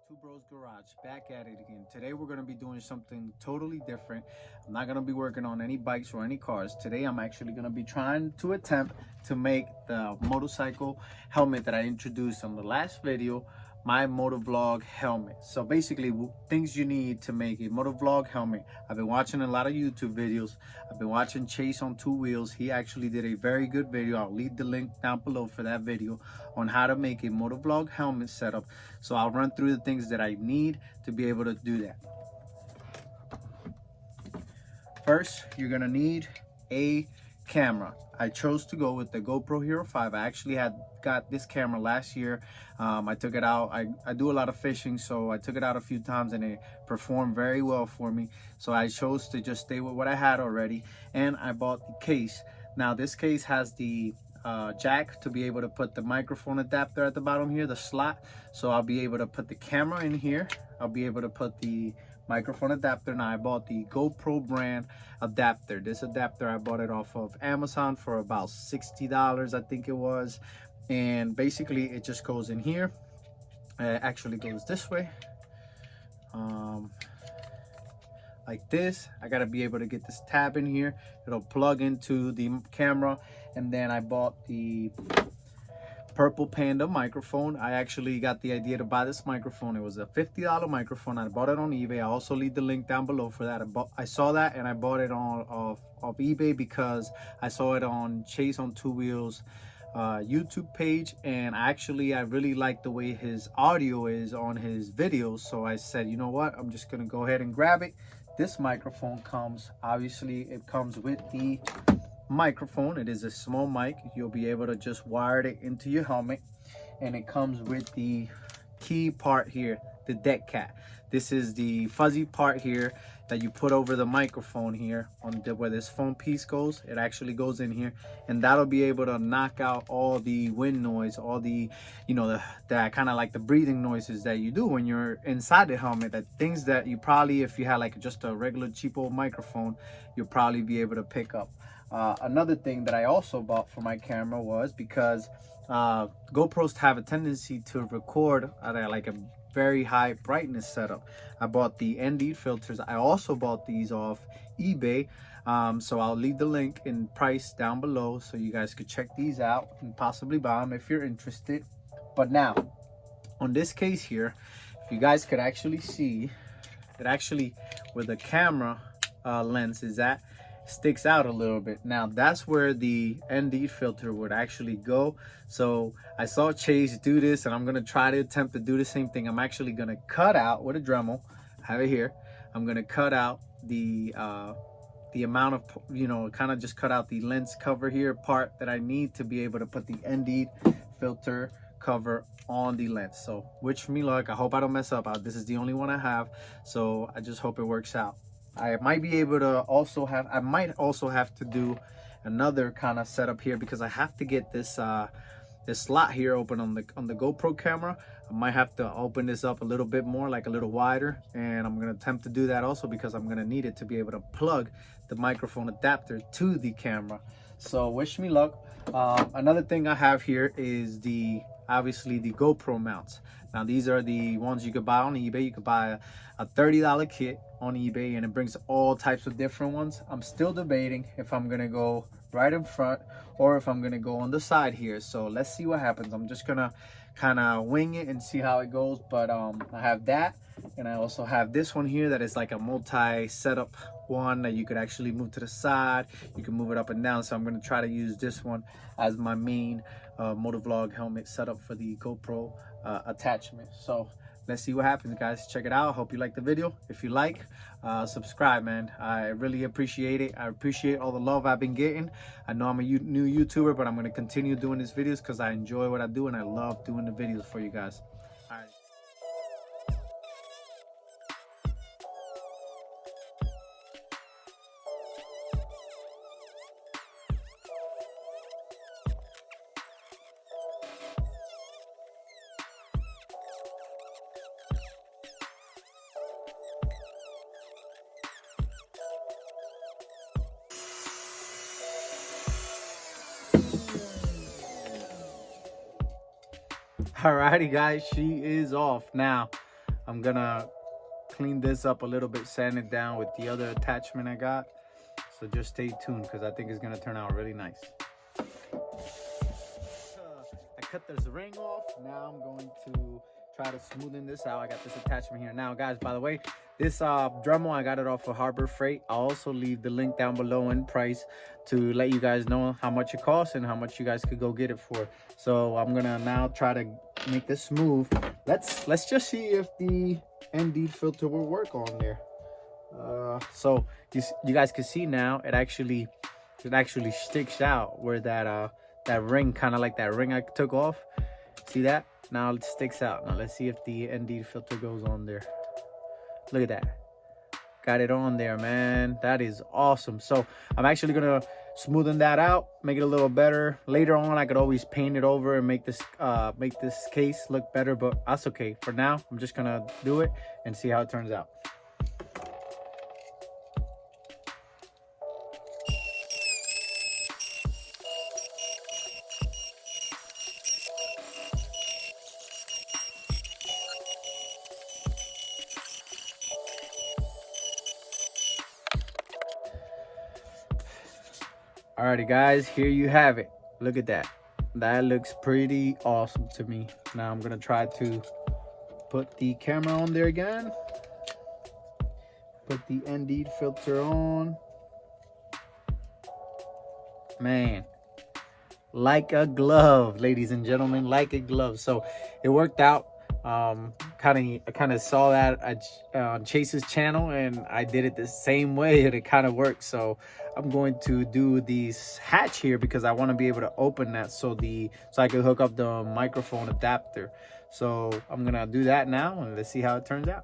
Two Bros Garage, back at it again. Today we're going to be doing something totally different. I'm not going to be working on any bikes or any cars. Today I'm actually going to be trying to attempt to make the motorcycle helmet that I introduced on the last video, my MotoVlog helmet. So basically things you need to make a MotoVlog helmet. I've been watching a lot of YouTube videos. I've been watching Chase on Two Wheels. He actually did a very good video. I'll leave the link down below for that video on how to make a MotoVlog helmet setup. So I'll run through the things that I need to be able to do that. First, you're gonna need a camera. I chose to go with the GoPro Hero 5. I actually had got this camera last year. I took it out. I do a lot of fishing, so I took it out a few times and it performed very well for me. So I chose to just stay with what I had already, and I bought the case. Now this case has the jack to be able to put the microphone adapter at the bottom here, the slot. So I'll be able to put the camera in here. I'll be able to put the microphone adapter. Now I bought the GoPro brand adapter. This adapter, I bought it off of Amazon for about $60, I think it was. And basically it just goes in here. It actually goes this way, like this. I gotta be able to get this tab in here. It'll plug into the camera. And then I bought the Purple Panda microphone. I actually got the idea to buy this microphone. It was a $50 microphone. I bought it on eBay. I also leave the link down below for that. I saw that and I bought it on off eBay because I saw it on Chase on Two Wheels YouTube page, and I really like the way his audio is on his videos. So I said, you know what, I'm just gonna go ahead and grab it. This microphone comes, obviously it comes with the microphone. It is a small mic. You'll be able to just wire it into your helmet, and it comes with the key part here, the deck cap. This is the fuzzy part here that you put over the microphone here on where this foam piece goes. It actually goes in here, and that'll be able to knock out all the wind noise, all the, you know, that kind of like the breathing noises that you do when you're inside the helmet. That things that you probably, if you had like just a regular cheap old microphone, you'll probably be able to pick up. Another thing that I also bought for my camera was because GoPros have a tendency to record at like a very high brightness setup. I bought the ND filters. I also bought these off eBay. So I'll leave the link in price down below so you guys could check these out and possibly buy them if you're interested. But now, on this case here, if you guys could actually see, it actually, where the camera lens is at, sticks out a little bit. Now that's where the ND filter would actually go. So I saw Chase do this, and I'm gonna try to attempt to do the same thing. I'm actually gonna cut out with a Dremel, I have it here. I'm gonna cut out the amount of, you know, kind of just cut out the lens cover here part that I need to be able to put the ND filter cover on the lens. So wish me luck. I hope I don't mess up. This is the only one I have, so I just hope it works out. I might be able to also have, I might also have to do another kind of setup here because I have to get this this slot here open on the GoPro camera. I might have to open this up a little bit more, like a little wider, and I'm gonna attempt to do that also because I'm gonna need it to be able to plug the microphone adapter to the camera. So wish me luck. Another thing I have here is obviously the GoPro mounts. Now these are the ones you could buy on eBay. You could buy a $30 kit on eBay, and it brings all types of different ones. I'm still debating if I'm gonna go right in front or if I'm gonna go on the side here. So let's see what happens. I'm just gonna kind of wing it and see how it goes. But I have that, and I also have this one here that is like a multi-setup one that you could actually move to the side. You can move it up and down. So I'm gonna try to use this one as my main MotoVlog helmet setup for the GoPro attachment. So let's see what happens, guys. Check it out. Hope you like the video. If you like, subscribe, man. I really appreciate it. I appreciate all the love I've been getting. I know I'm a new YouTuber, but I'm going to continue doing these videos because I enjoy what I do and I love doing the videos for you guys. All right. Alrighty guys, she is off. Now I'm gonna clean this up a little bit, sand it down with the other attachment I got. So just stay tuned because I think it's gonna turn out really nice. I cut this ring off. Now I'm going to try to smoothen this out. I got this attachment here. Now guys, by the way, this Dremel, I got it off of Harbor Freight. I'll also leave the link down below in price to let you guys know how much it costs and how much you guys could go get it for. So I'm gonna now try to make this smooth. Let's just see if the ND filter will work on there. So you guys can see now it actually sticks out where that ring, kind of like that ring I took off. See that? Now it sticks out. Now let's see if the ND filter goes on there. Look at that. Got it on there, man. That is awesome. So I'm actually gonna smoothen that out, make it a little better. Later on, I could always paint it over and make this case look better, but that's okay. For now, I'm just gonna do it and see how it turns out. Alrighty guys, here you have it. Look at that. That looks pretty awesome to me. Now I'm gonna try to put the camera on there again. Put the ND filter on. Man, like a glove, ladies and gentlemen, like a glove. So it worked out. I kind of saw that on Chase's channel, and I did it the same way, and it kind of worked. So I'm going to do this hatch here because I want to be able to open that so I can hook up the microphone adapter. So I'm gonna do that now, and let's see how it turns out.